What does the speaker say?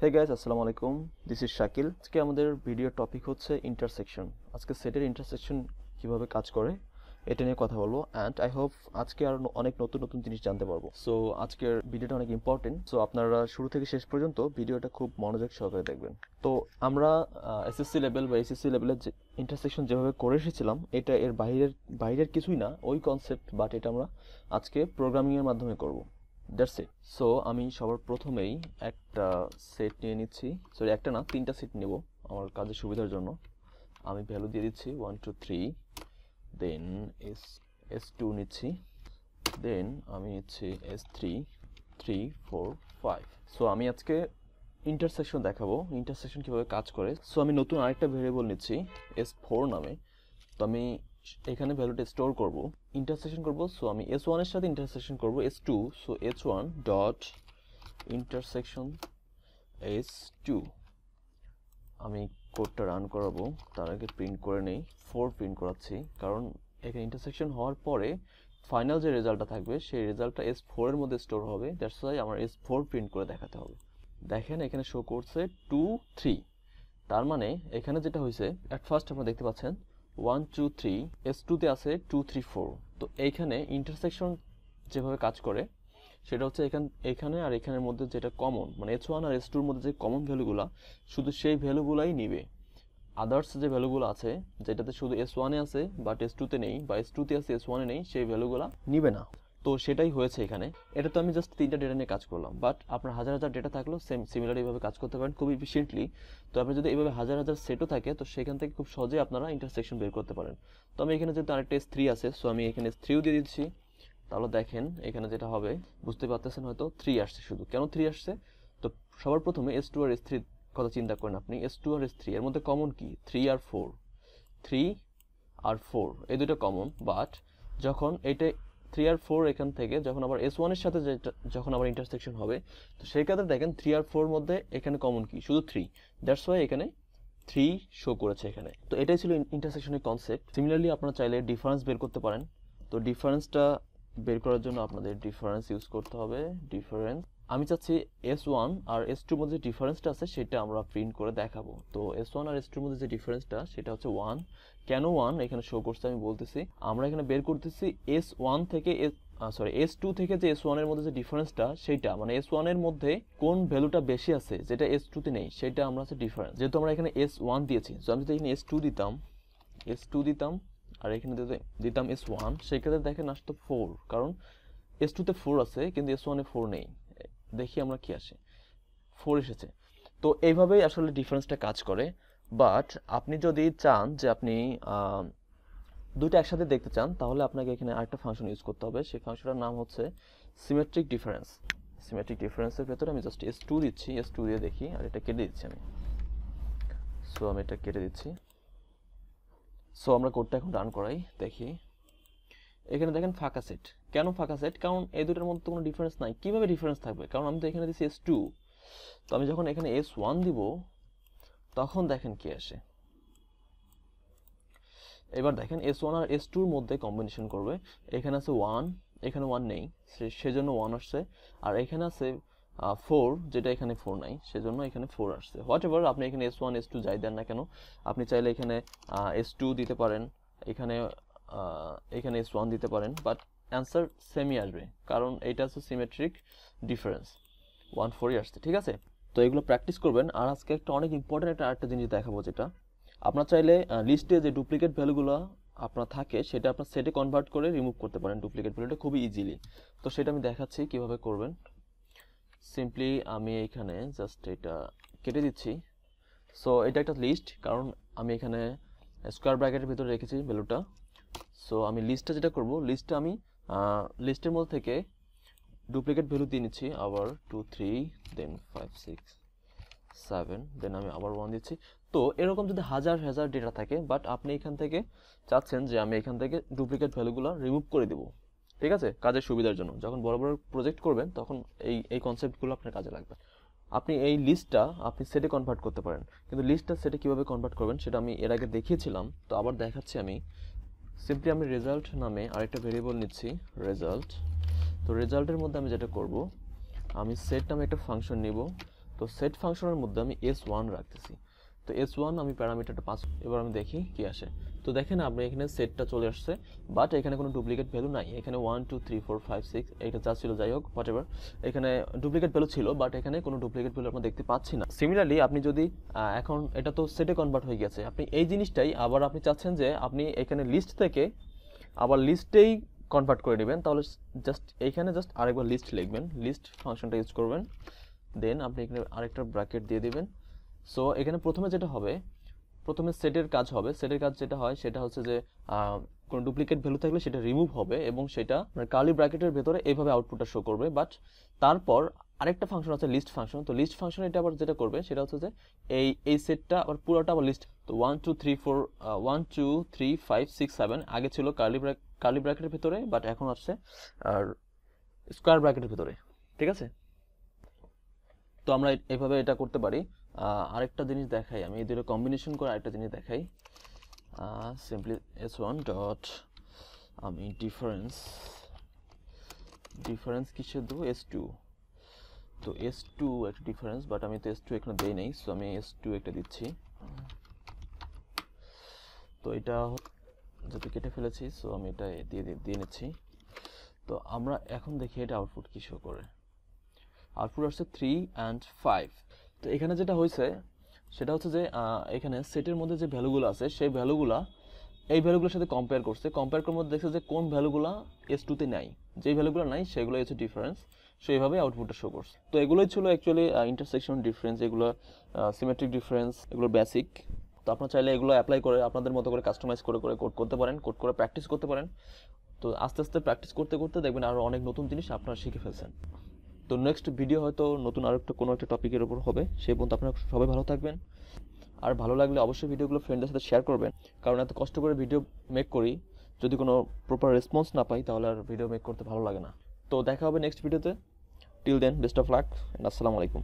Hey guys, আসসালামু আলাইকুম। This is Shakil. আজকে আমাদের ভিডিও টপিক হচ্ছে ইন্টারসেকশন। আজকে সেটের ইন্টারসেকশন কিভাবে কাজ করে এটা নিয়ে কথা বলবো অ্যান্ড আই হোপ আজকে আর অনেক নতুন নতুন জিনিস জানতে পারবো। সো আজকের ভিডিওটা অনেক ইম্পর্টেন্ট, সো আপনারা শুরু থেকে শেষ পর্যন্ত ভিডিওটা খুব মনোযোগ সহকারে দেখবেন। তো আমরা এসএসসি লেভেল বা এসএসসি লেভেলের যে ইন্টারসেকশন যেভাবে করে এসেছিলাম এটা এর বাইরের কিছুই না, ওই কনসেপ্ট, বাট এটা আমরা আজকে প্রোগ্রামিংয়ের মাধ্যমে করব। That's it. সো আমি সবার প্রথমেই একটা সেট নিয়ে নিচ্ছি, সরি একটা না, তিনটা সেট নেব আমার কাজের সুবিধার জন্য। আমি ভ্যালু দিয়ে দিচ্ছি 1 2 3, দেন S2 নিচ্ছি, দেন আমি নিচ্ছি S3 3 4 5। সো আমি আজকে ইন্টারসেকশন দেখাবো, ইন্টারসেকশন কীভাবে কাজ করে। সো আমি নতুন আরেকটা ভেরিয়েবল নিচ্ছি S4 নামে। তো আমি এখানে ভ্যালুটা স্টোর করব, ইন্টারসেকশন করব। সো আমি S1 এর সাথে ইন্টারসেকশন করব S2। So H1 dot intersection S2। আমি কোডটা রান করাবো, তার আগে প্রিন্ট করে নেই। 4 প্রিন্ট করাচ্ছি কারণ এখানে ইন্টারসেকশন হওয়ার পরে ফাইনাল যে রেজাল্টটা থাকবে সেই রেজাল্টটা S4 এর মধ্যে স্টোর হবে। দ্যাটস ওয়াই আমার S4 প্রিন্ট করে দেখাতে হবে। দেখেন এখানে শো করছে 2 3, তার মানে এখানে যেটা হয়েছে অ্যাট ফার্স্ট আপনারা দেখতে পাচ্ছেন 1 2 3, S2 তে আছে 2 3 4। তো এইখানে ইন্টারসেকশন যেভাবে কাজ করে সেটা হচ্ছে এখানে আর এখানের মধ্যে যেটা কমন, মানে H1 আর S2 এর মধ্যে যে কমন ভ্যালুগুলো, শুধু সেই ভ্যালুগুলাই নিবে। আদার্স যে ভ্যালুগুলো আছে যেটাতে শুধু S1 এ আছে বাট S2 তে নেই, বা S2 তে আছে S1 এ নেই, সেই ভ্যালুগুলো নিবে না। তো সেটাই হয়েছে এখানে। এটা তো আমি জাস্ট তিনটা ডেটা নিয়ে কাজ করলাম, বাট আপনার হাজার হাজার ডেটা থাকলেও সিমিলারলি এইভাবে কাজ করতে পারেন খুব এফিশিয়েন্টলি। তো আপনি যদি এইভাবে হাজার হাজার সেটও থাকে তো সেখান থেকে খুব সহজে আপনারা ইন্টারসেকশন বের করতে পারেন। তো আমি এখানে যেহেতু আরেকটা S3 আছে, সো আমি এখানে S3ও দিয়ে দিচ্ছি। তাহলে দেখেন এখানে যেটা হবে বুঝতে পারতেছেন হয়তো, 3 আসছে। শুধু কেন 3 আসছে? তো সবার প্রথমে S2 আর S3 কথা চিন্তা করেন আপনি। S2 আর S3 এর মধ্যে কমন কি? 3 আর 4। 3 আর 4 এই দুটো কমন, বাট যখন এটা 3 আর 4 এখান থেকে যখন আবার S1 এর সাথে যখন আবার ইন্টারসেকশন হবে, তো সেই ক্ষেত্রে দেখেন 3 আর 4 মধ্যে এখানে কমন কি? শুধু 3। দ্যাটস ওয়াই এখানে 3 শো করেছে এখানে। তো এটাই ছিল ইন্টারসেকশনের কনসেপ্ট। সিমিলারলি আপনারা চাইলে ডিফারেন্স বের করতে পারেন। তো ডিফারেন্সটা বের করার জন্য আপনাদের ডিফারেন্স ইউজ করতে হবে। ডিফারেন্স আমি চাচ্ছি S1 আর S2 এর মধ্যে যে ডিফারেন্সটা আছে সেটা আমরা প্রিন্ট করে দেখাবো। তো S1 আর S2 এর মধ্যে যে ডিফারেন্সটা সেটা হচ্ছে 1। কেন 1 এখানে শো করছে আমি বলতেছি। আমরা এখানে বের করতেছি S1 থেকে S2 থেকে যে S1 এর মধ্যে যে ডিফারেন্সটা সেটা, মানে S1 এর মধ্যে কোন ভ্যালুটা বেশি আছে যেটা S2 তে নেই, সেটা আমরা হচ্ছে ডিফারেন্স। যেহেতু আমরা এখানে S1 দিয়েছি, সো আমি যদি এখানে S2 দিতাম আর এখানে দিতাম S1, সেক্ষেত্রে দেখেন আসতো 4, কারণ S2 তে 4 আছে কিন্তু S1 এ 4 নেই। দেখি আমরা কি আসে, 4 এসেছে। তো এইভাবেই আসলে ডিফারেন্সটা কাজ করে। বাট আপনি যদি চান যে আপনি দুটো একসাথে দেখতে চান, তাহলে আপনাকে এখানে আরেকটা ফাংশন ইউজ করতে হবে। সেই ফাংশনটার নাম হচ্ছে সিমেট্রিক ডিফারেন্স। সিমেট্রিক ডিফারেন্সের ভেতরে আমি জাস্ট S2 দিচ্ছি, S2 দিয়ে দেখি, আর এটা কেটে দিচ্ছি আমি। সো আমি এটা কেটে দিচ্ছি। সো আমরা কোডটা এখন রান করাই, দেখি। এখানে দেখেন ফাঁকা সেট। কেন ফাঁকা সেট? কারণ এই দুটোর মধ্যে কোনো ডিফারেন্স নাই। কিভাবে ডিফারেন্স থাকবে? কারণ আমি তো এখানে দিচ্ছি S2। তো আমি যখন এখানে S1 দিব তখন দেখেন কি আসে। এবার দেখেন S1 আর S2 এর মধ্যে কম্বিনেশন করবে। এখানে আছে 1, এখানে 1 নেই, সেজন্য 1 আসছে। আর এখানে আছে 4, যেটা এখানে 4 নাই, সেজন্য এখানে 4 আসছে। হোয়াট এভার, আপনি এখানে S1 S2 যাই দেন না কেন, আপনি চাইলে এখানে S2 দিতে পারেন, এখানে S1 দিতে পারেন, বাট অ্যান্সার সেমই আসবে কারণ এইটা হচ্ছে সিমেট্রিক ডিফারেন্স। 1 4ই আসছে, ঠিক আছে? তো এগুলো প্র্যাকটিস করবেন। আর আজকে একটা অনেক ইম্পর্টেন্ট আরেকটা জিনিস দেখাবো, যেটা আপনার চাইলে লিস্টে যে ডুপ্লিকেট ভ্যালুগুলো আপনার থাকে সেটা আপনার সেটে কনভার্ট করে রিমুভ করতে পারেন ডুপ্লিকেট ভ্যালুটা খুবই ইজিলি। তো সেটা আমি দেখাচ্ছি কিভাবে করবেন। সিম্পলি আমি এখানে জাস্ট এটা কেটে দিচ্ছি। সো এটা একটা লিস্ট, কারণ আমি এখানে স্কোয়ার ব্র্যাকেটের ভিতরে রেখেছি ভ্যালুটা। সো আমি লিস্টটা যেটা করব, লিস্টটা আমি লিস্টের মধ্যে থেকে ডুপ্লিকেট ভ্যালু দিয়ে নিচ্ছি, আবার 2 3, দেন 5 6 7, দেন আমি আবার 1 দিচ্ছি। তো এরকম যদি হাজার হাজার ডেটা থাকে, বাট আপনি এখান থেকে চাচ্ছেন যে আমি এখান থেকে ডুপ্লিকেট ভ্যালুগুলো রিমুভ করে দেবো, ঠিক আছে, কাজের সুবিধার জন্য। যখন বড় বড় প্রজেক্ট করবেন তখন এই কনসেপ্টগুলো আপনার কাজে লাগবে। আপনি এই লিস্টটা আপনি সেটে কনভার্ট করতে পারেন, কিন্তু লিস্টটা সেটে কীভাবে কনভার্ট করবেন সেটা আমি এর আগে দেখিয়েছিলাম। তো আবার দেখাচ্ছি আমি। সিম্পলি আমি রেজাল্ট নামে আরেকটা ভেরিয়েবল নিচ্ছি, রেজাল্ট। তো রেজাল্টের মধ্যে আমি যেটা করব, আমি সেট নামে একটা ফাংশন নিব। তো সেট ফাংশনের মধ্যে আমি s1 রাখতেছি। তো s1 আমি প্যারামিটারটা পাস, এবার আমি দেখি কি আসে। তো দেখেন আপনি এখানে সেটটা চলে আসছে, বাট এখানে কোনো ডুপ্লিকেট ভ্যালু নাই। এখানে 1 2 3 4 5 6 এইটা যা ছিল যাই হোক হোয়াটএভার, এখানে ডুপ্লিকেট ভ্যালু ছিল, বাট এখানে কোনো ডুপ্লিকেট ভ্যালু আমরা দেখতে পাচ্ছি না। সিমিলারলি আপনি যদি এখন এটা তো সেটে কনভার্ট হয়ে গেছে, আপনি এই জিনিসটাই আবার আপনি চাচ্ছেন যে আপনি এখানে লিস্ট থেকে আবার লিস্টেই কনভার্ট করে নেবেন, তাহলে জাস্ট এইখানে জাস্ট আরেকবার লিস্ট লিখবেন, লিস্ট ফাংশনটা ইউজ করবেন, দেন আপনি এখানে আরেকটা ব্র্যাকেট দিয়ে দিবেন। সো এখানে প্রথমে যেটা হবে, প্রথমে সেটের কাজ হবে। সেটের কাজ যেটা হয় সেটা হচ্ছে যে কোনো ডুপ্লিকেট ভ্যালু থাকলে সেটা রিমুভ হবে এবং সেটা কার্লি ব্র্যাকেটের ভেতরে এইভাবে আউটপুটটা শো করবে। বাট তারপর আরেকটা ফাংশন আছে লিস্ট ফাংশন। তো লিস্ট ফাংশন এটা আবার যেটা করবে সেটা হচ্ছে যে এই সেটটা আবার পুরোটা আবার লিস্ট, তো 1 2 3 4 1 2 3 5 6 7 আগে ছিল কার্লি ব্র্যাকেটের ভেতরে, বাট এখন আসছে আর স্কোয়ার ব্র্যাকেটের ভেতরে, ঠিক আছে। তো আমরা এইভাবে এটা করতে পারি। আরেকটা জিনিস দেখাই, আমি এই দুটো কম্বিনেশন করে আরেকটা জিনিস দেখাই। সিম্পলি s1 ডট আমি ডিফারেন্স কিসে দেবো, s2। তো s2 একটা ডিফারেন্স, বাট আমি তো s2 এখানে দেই নাই, সো আমি s2 একটা দিচ্ছি। তো এটা যেহেতু কেটে ফেলেছি, সো আমি এটা দিয়ে নিচ্ছি। তো আমরা এখন দেখি এটা আউটপুট কি শো করে। আউটপুট আসছে 3 and 5। তো এখানে যেটা হয়েছে সেটা হচ্ছে যে এখানে সেটের মধ্যে যে ভ্যালুগুলো আছে সেই ভ্যালুগুলো এই ভ্যালুগুলোর সাথে কম্পেয়ার করছে। কম্পেয়ার করার মধ্যে দেখছে যে কোন ভ্যালুগুলো s2 তে নাই, যেই ভ্যালুগুলো নাই সেগুলো হচ্ছে ডিফারেন্স। সো এইভাবে আউটপুটটা শো করছে। তো এগুলোই ছিল অ্যাকচুয়ালি ইন্টারসেকশন ডিফারেন্স, এগুলো সিমেট্রিক ডিফারেন্স, এগুলো বেসিক। তো আপনারা চাইলে এগুলো অ্যাপ্লাই করে আপনাদের মতো করে কাস্টমাইজ করে কোড করতে পারেন, কোড করে প্র্যাকটিস করতে পারেন। তো আস্তে আস্তে প্র্যাকটিস করতে করতে দেখবেন আরও অনেক নতুন জিনিস আপনারা শিখে ফেলছেন। তো নেক্সট ভিডিও হয়তো নতুন কোনো একটা টপিকের উপর হবে। সেই পর্যন্ত আপনারা সবাই ভালো থাকবেন। আর ভালো লাগলে অবশ্যই ভিডিওগুলো ফ্রেন্ডদের সাথে শেয়ার করবেন, কারণ এত কষ্ট করে ভিডিও মেক করি, যদি কোনো প্রপার রেসপন্স না পাই তাহলে আর ভিডিও মেক করতে ভালো লাগে না। তো দেখা হবে নেক্সট ভিডিওতে। Till then best of luck and আসসালামু আলাইকুম।